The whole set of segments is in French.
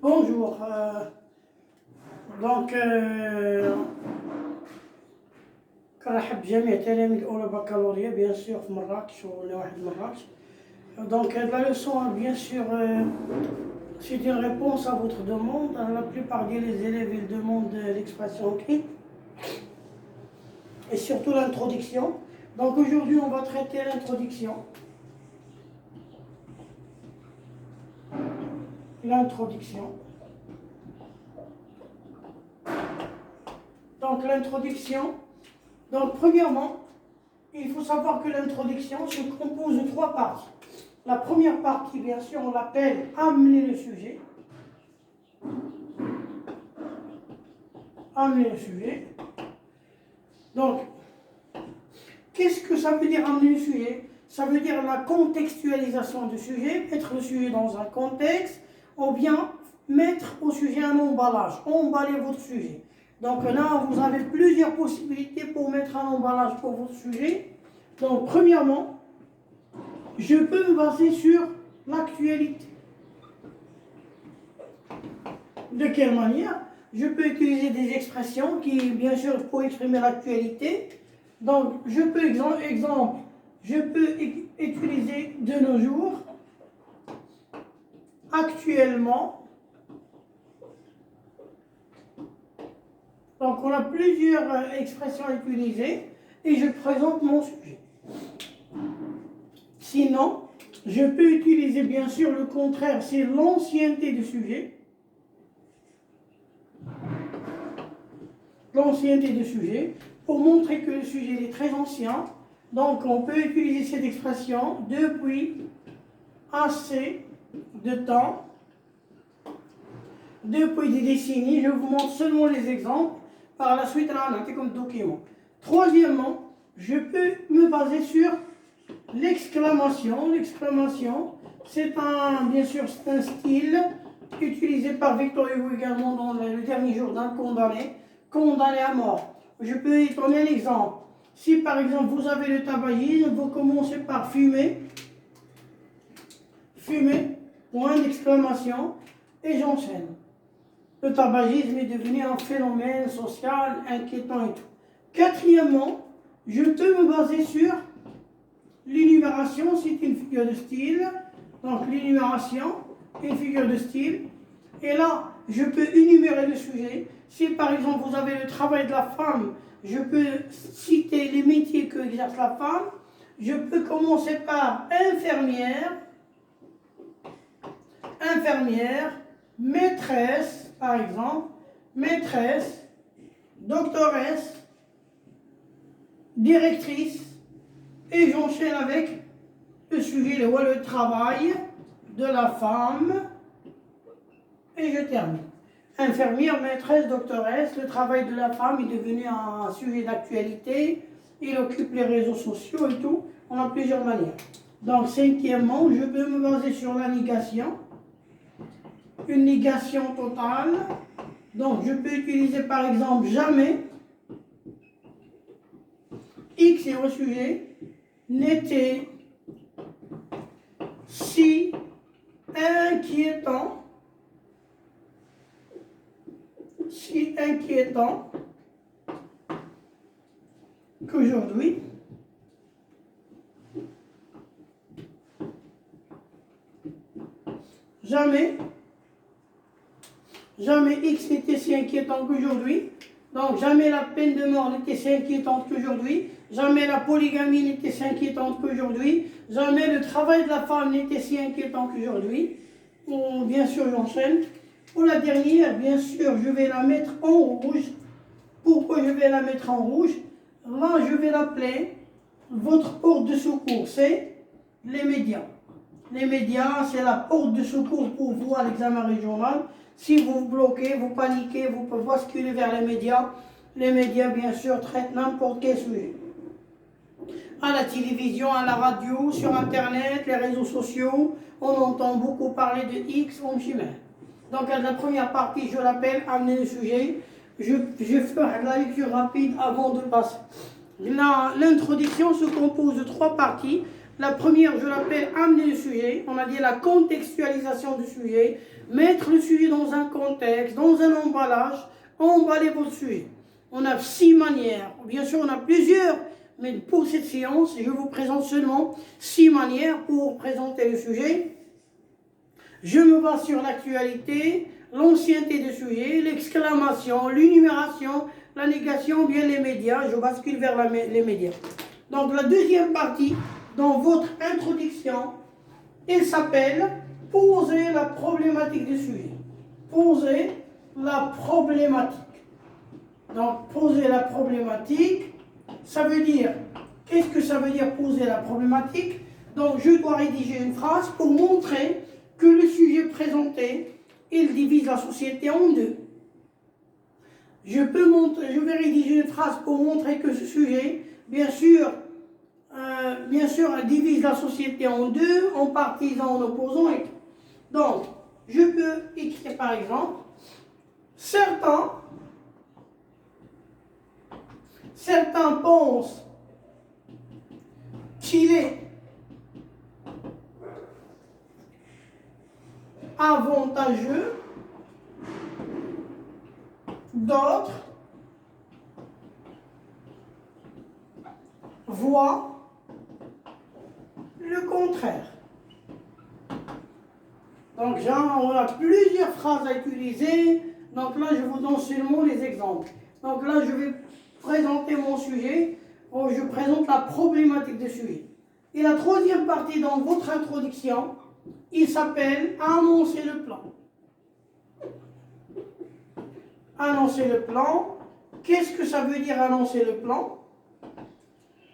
Bonjour. Donc, كنرحب بجميع تلاميذ الأولى بكالوريا بيان سور في مراكش ونواحي مراكش. Donc, la leçon, bien sûr, c'est une réponse à votre demande. La plupart des élèves ils demandent l'expression écrite et surtout l'introduction. Donc, aujourd'hui, on va traiter l'introduction. L'introduction. Donc, l'introduction. Donc, premièrement, il faut savoir que l'introduction se compose de trois parties. La première partie, bien sûr, on l'appelle amener le sujet. Amener le sujet. Donc, qu'est-ce que ça veut dire amener le sujet? Ça veut dire la contextualisation du sujet, mettre le sujet dans un contexte, ou bien mettre au sujet un emballage, emballer votre sujet. Donc là, vous avez plusieurs possibilités pour mettre un emballage pour votre sujet. Donc, premièrement, je peux me baser sur l'actualité. De quelle manière? Je peux utiliser des expressions qui, bien sûr, pour exprimer l'actualité. Donc, je peux, exemple, je peux utiliser de nos jours, actuellement. Donc, on a plusieurs expressions utilisées et je présente mon sujet. Sinon, je peux utiliser bien sûr le contraire, c'est l'ancienneté du sujet. L'ancienneté du sujet, pour montrer que le sujet est très ancien. Donc, on peut utiliser cette expression depuis assez de temps, depuis des décennies. Je vous montre seulement les exemples. Par la suite, là, on a comme document. Troisièmement, je peux me baser sur l'exclamation. L'exclamation, c'est bien sûr, c'est un style utilisé par Victor Hugo également dans le dernier jour d'un condamné à mort. Je peux y donner un exemple. Si par exemple vous avez le tabagisme, vous commencez par fumer, point d'exclamation, et j'enchaîne. Le tabagisme est devenu un phénomène social inquiétant et tout. Quatrièmement, je peux me baser sur l'énumération, c'est une figure de style. Donc l'énumération, une figure de style. Et là, je peux énumérer le sujet. Si par exemple vous avez le travail de la femme, je peux citer les métiers que exerce la femme. Je peux commencer par infirmière, maîtresse, par exemple, maîtresse, doctoresse, directrice, et j'enchaîne avec le sujet, le travail de la femme, et je termine. Infirmière, maîtresse, doctoresse, le travail de la femme est devenu un sujet d'actualité, il occupe les réseaux sociaux et tout, on a plusieurs manières. Donc, cinquièmement, je peux me baser sur la négation, une négation totale. Donc, je peux utiliser par exemple jamais, X est au sujet, n'était si inquiétant, qu'aujourd'hui. Jamais X n'était si inquiétant qu'aujourd'hui. Donc jamais la peine de mort n'était si inquiétante qu'aujourd'hui. Jamais la polygamie n'était si inquiétante qu'aujourd'hui. Jamais le travail de la femme n'était si inquiétant qu'aujourd'hui. Bon, bien sûr, j'enchaîne. Pour la dernière, bien sûr, je vais la mettre en rouge. Pourquoi je vais la mettre en rouge? Là, je vais l'appeler votre porte de secours. C'est les médias. Les médias, c'est la porte de secours pour vous à l'examen régional. Si vous vous bloquez, vous paniquez, vous pouvez basculer vers les médias. Les médias, bien sûr, traitent n'importe quel sujet. À la télévision, à la radio, sur Internet, les réseaux sociaux, on entend beaucoup parler de X en chimère. Donc, la première partie, je l'appelle amener le sujet. Je ferai la lecture rapide avant de passer. L'introduction se compose de trois parties. La première, je l'appelle amener le sujet. On a dit la contextualisation du sujet. Mettre le sujet dans un contexte, dans un emballage, emballer votre sujet. On a 6 manières. Bien sûr, on a plusieurs, mais pour cette séance, je vous présente seulement 6 manières pour présenter le sujet. Je me base sur l'actualité, l'ancienneté du sujet, l'exclamation, l'énumération, la négation, bien les médias. Je bascule vers les médias. Donc la deuxième partie, dans votre introduction, elle s'appelle « Poser la problématique du sujet ». Poser la problématique. Donc, poser la problématique, ça veut dire, qu'est-ce que ça veut dire poser la problématique? Donc, je dois rédiger une phrase pour montrer que le sujet présenté, il divise la société en deux. Je vais rédiger une phrase pour montrer que ce sujet, bien sûr, divise la société en deux, en partisans, en opposants. Donc, je peux écrire par exemple, certains pensent qu'il est avantageux, d'autres voient le contraire. Donc, on a plusieurs phrases à utiliser. Donc là, je vous donne seulement les exemples. Donc là, je vais présenter mon sujet. Je présente la problématique du sujet. Et la troisième partie dans votre introduction, il s'appelle annoncer le plan. Annoncer le plan. Qu'est-ce que ça veut dire annoncer le plan?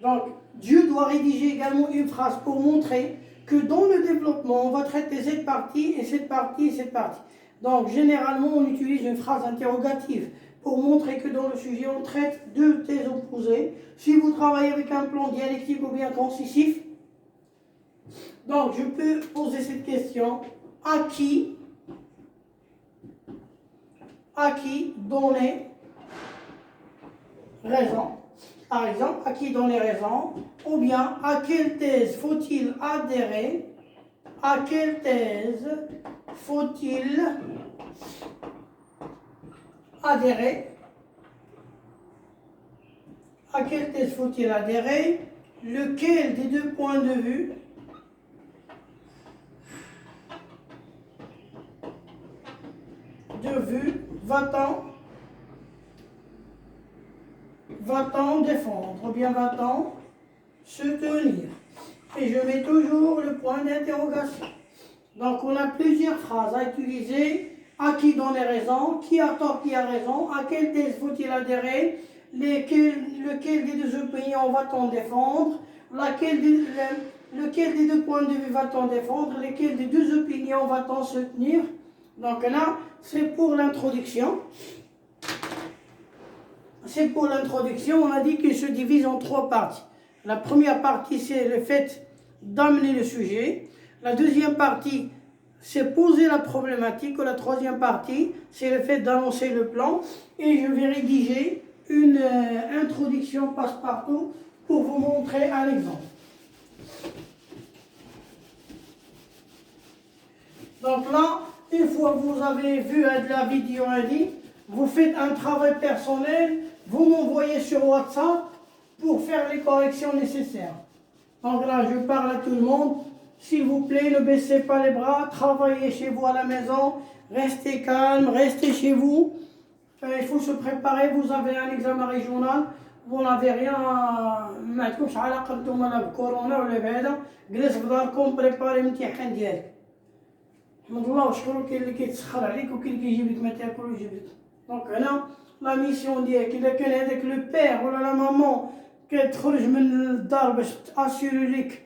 Donc, Dieu doit rédiger également une phrase pour montrer que dans le développement, on va traiter cette partie et cette partie et cette partie. Donc, généralement, on utilise une phrase interrogative pour montrer que dans le sujet, on traite deux thèses opposées. Si vous travaillez avec un plan dialectique ou bien concisif, donc je peux poser cette question, à qui donner raison? Par exemple, à qui donner raison? Ou bien, à quelle thèse faut-il adhérer? À quelle thèse faut-il adhérer? À quelle thèse faut-il adhérer? Lequel des deux points de vue va-t-on défendre ou bien va-t-on se tenir? Et je mets toujours le point d'interrogation. Donc on a plusieurs phrases à utiliser. À qui donner raison? Qui a tort, qui a raison? À quelle thèse faut-il adhérer? Lequel des deux opinions va-t-on défendre? Lequel des deux points de vue va-t-on défendre? Lequel des deux opinions va-t-on se tenir? Donc là, c'est pour l'introduction. On a dit qu'il se divise en 3 parties. La première partie, c'est le fait d'amener le sujet. La deuxième partie, c'est poser la problématique. La troisième partie, c'est le fait d'annoncer le plan. Et je vais rédiger une introduction passe-partout pour vous montrer un exemple. Donc là, une fois que vous avez vu la vidéo en ligne, vous faites un travail personnel, vous m'envoyez sur WhatsApp pour faire les corrections nécessaires. Donc là, je parle à tout le monde. S'il vous plaît, ne baissez pas les bras, travaillez chez vous à la maison, restez calme, restez chez vous. Il faut se préparer, vous avez un examen régional, vous n'avez rien, ما عندكمش علاقة نتوما لا بكورونا ولا بهذا، جلس في داركم بريباري الامتحان ديالك. الحمد لله وشكرو كاين اللي كيتسخر عليك وكاين اللي كيجيب لك ما تاكل ويجيب لك. دونك هنا لا ميسيون ديالك الا كان هذاك لو بير ولا لا مامون كتخرج من الدار باش تاسيري ليك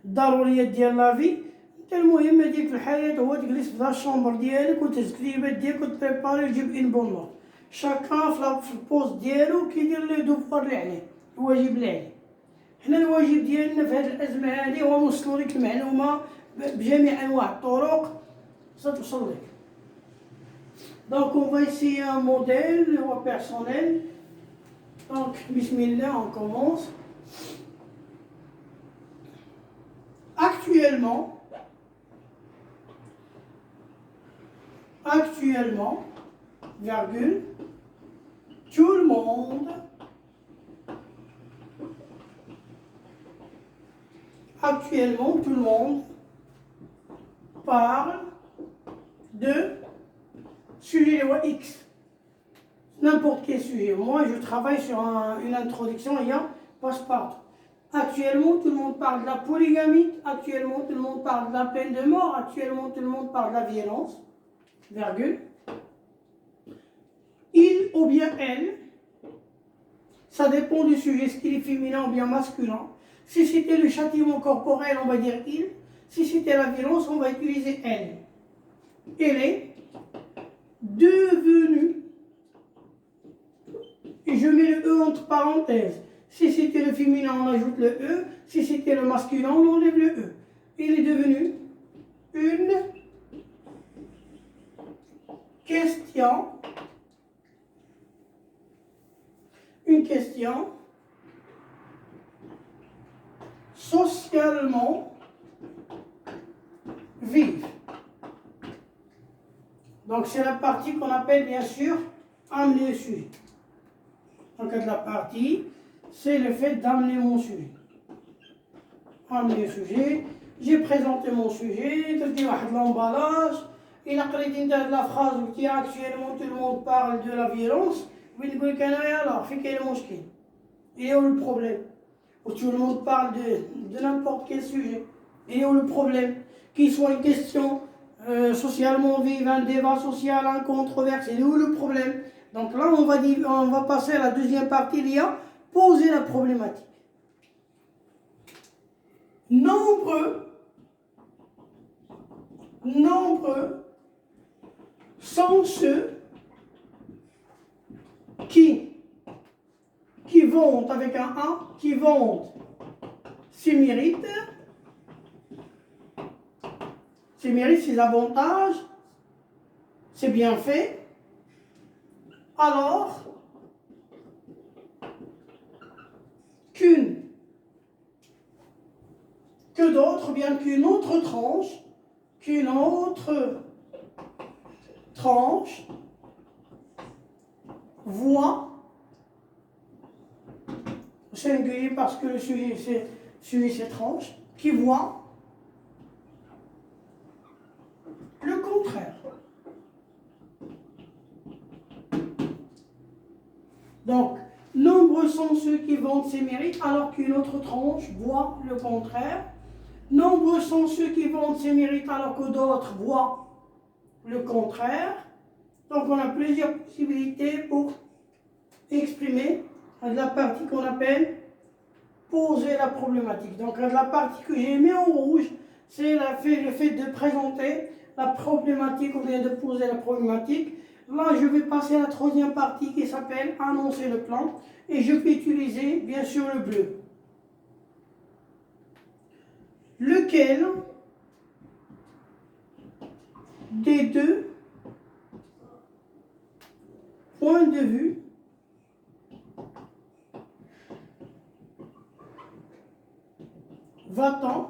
الضروريات ديال لافي، انت المهم ديك في الحياه هو تجلس في الشومبر ديالك وتهز الكتيبات ديالك وتبريباري وتجيب ان بون نوت. شاكان في البوست ديالو كيدير لي دوفوار اللي عليه، الواجب اللي عليه. حنا الواجب ديالنا في هذه الازمه هذه هو نوصلوا لك المعلومه بجميع انواع الطرق ستوصل لك. Donc on va essayer un modèle personnel. Donc bismillah, on commence. Actuellement, virgule, tout le monde, actuellement, tout le monde parle de sujet X. N'importe quel sujet. Moi, je travaille sur une introduction ayant passe-partout. Actuellement, tout le monde parle de la polygamie. Actuellement, tout le monde parle de la peine de mort. Actuellement, tout le monde parle de la violence. Virgule. Il ou bien elle. Ça dépend du sujet, est-ce qu'il est féminin ou bien masculin. Si c'était le châtiment corporel, on va dire il. Si c'était la violence, on va utiliser elle. Elle est devenue. Et je mets le E entre parenthèses. Si c'était le féminin, on ajoute le E. Si c'était le masculin, on enlève le E. Il est devenu une question. Une question socialement vive. Donc c'est la partie qu'on appelle bien sûr amener le sujet. Donc la partie, c'est le fait d'amener mon sujet. Amener le sujet, j'ai présenté mon sujet, j'ai l'emballage, il a créé la phrase où actuellement tout le monde parle de la violence, alors, fait quel est mon sujet? Et où le problème? Où tout le monde parle de n'importe quel sujet. Et où le problème? Qu'il soit une question socialement vive, un débat social, un controversé, et où le problème? Donc là, on va passer à la deuxième partie, il y a poser la problématique. Nombreux sont ceux qui vont, avec un A, qui vont ses mérites, ses avantages, ses bienfaits, alors que d'autres, bien qu'une autre tranche voit, singulier parce que le sujet c'est tranche, qui voit le contraire. Donc, nombreux sont ceux qui vantent ses mérites alors qu'une autre tranche voit le contraire. Nombreux sont ceux qui vantent ses mérites alors que d'autres voient le contraire. Donc, on a plusieurs possibilités pour exprimer la partie qu'on appelle poser la problématique. Donc, la partie que j'ai mis en rouge, c'est le fait de présenter la problématique ou bien de poser la problématique. Là, je vais passer à la troisième partie qui s'appelle annoncer le plan et je peux utiliser bien sûr le bleu. Lequel des deux points de vue va-t-on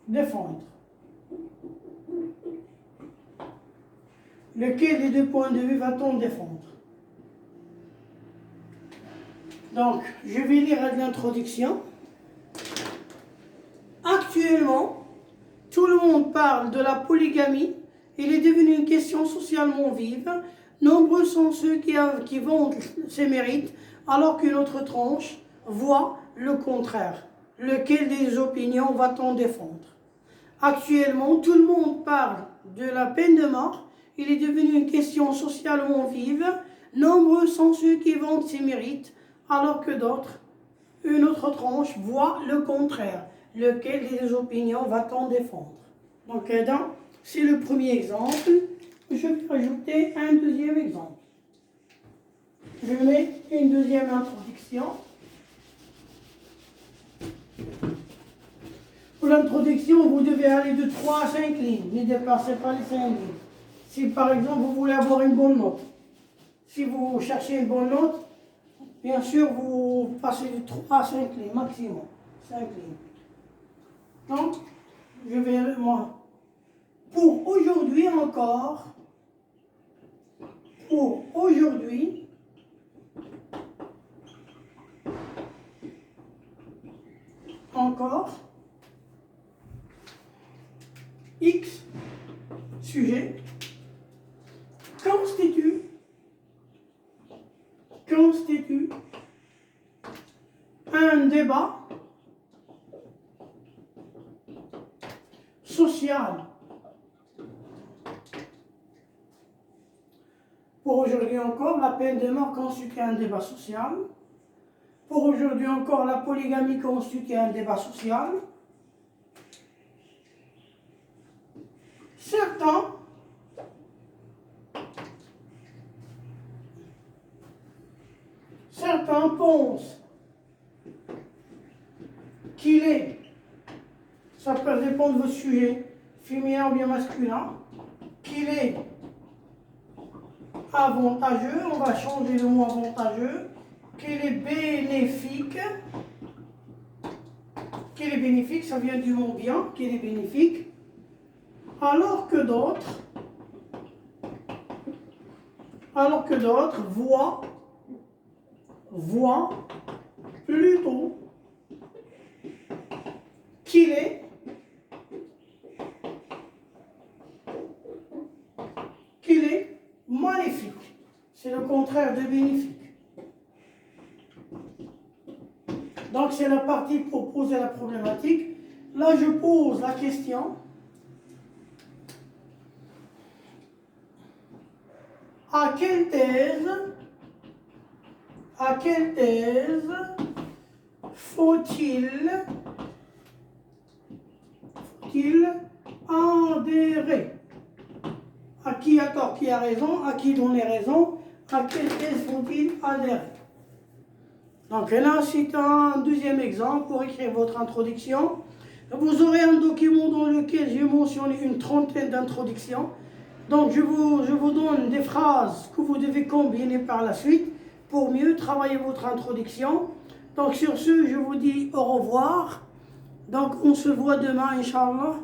défendre? Lequel des deux points de vue va-t-on défendre? Donc, je vais lire l'introduction. Actuellement, tout le monde parle de la polygamie. Il est devenu une question socialement vive. Nombreux sont ceux qui vantent ses mérites, alors qu'une autre tranche voit le contraire. Lequel des opinions va-t-on défendre? Actuellement, tout le monde parle de la peine de mort. Il est devenu une question socialement vive. Nombreux sont ceux qui vantent ses mérites, alors que d'autres, une autre tranche, voit le contraire. Lequel des opinions va-t-on défendre? Donc, c'est le premier exemple. Je vais ajouter un deuxième exemple. Je mets une deuxième introduction. Pour l'introduction, vous devez aller de 3 à 5 lignes. Ne dépassez pas les 5 lignes. Si par exemple vous voulez avoir une bonne note, si vous cherchez une bonne note, Bien sûr, vous passez de 3 à 5 lignes maximum. 5 lignes. Donc, je vais, moi, pour aujourd'hui encore, encore, X sujet constitue un débat social. Pour aujourd'hui encore, la peine de mort constitue un débat social. Pour aujourd'hui encore, la polygamie constitue un débat social. Certains pensent qu'il est, ça peut dépendre de votre sujet, féminin ou bien masculin, qu'il est avantageux, on va changer le mot avantageux, qu'il est bénéfique, ça vient du mot bien, qu'il est bénéfique, alors que d'autres voient plutôt qu'il est maléfique. C'est le contraire de bénéfique. Donc c'est la partie pour poser la problématique. Là je pose la question. À quelle thèse faut-il adhérer? À qui a tort, qui a raison, à qui donner raison, à quelle thèse faut-il adhérer? Donc là, c'est un deuxième exemple pour écrire votre introduction. Vous aurez un document dans lequel j'ai mentionné une trentaine d'introductions. Donc je vous donne des phrases que vous devez combiner par la suite pour mieux travailler votre introduction. Donc sur ce, je vous dis au revoir. Donc on se voit demain, Inch'Allah,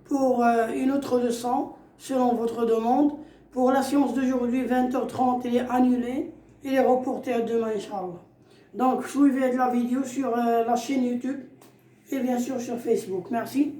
pour une autre leçon, selon votre demande. Pour la séance d'aujourd'hui, 20h30, elle est annulée. Elle est reportée à demain, Inch'Allah. Donc suivez la vidéo sur la chaîne YouTube et bien sûr sur Facebook. Merci.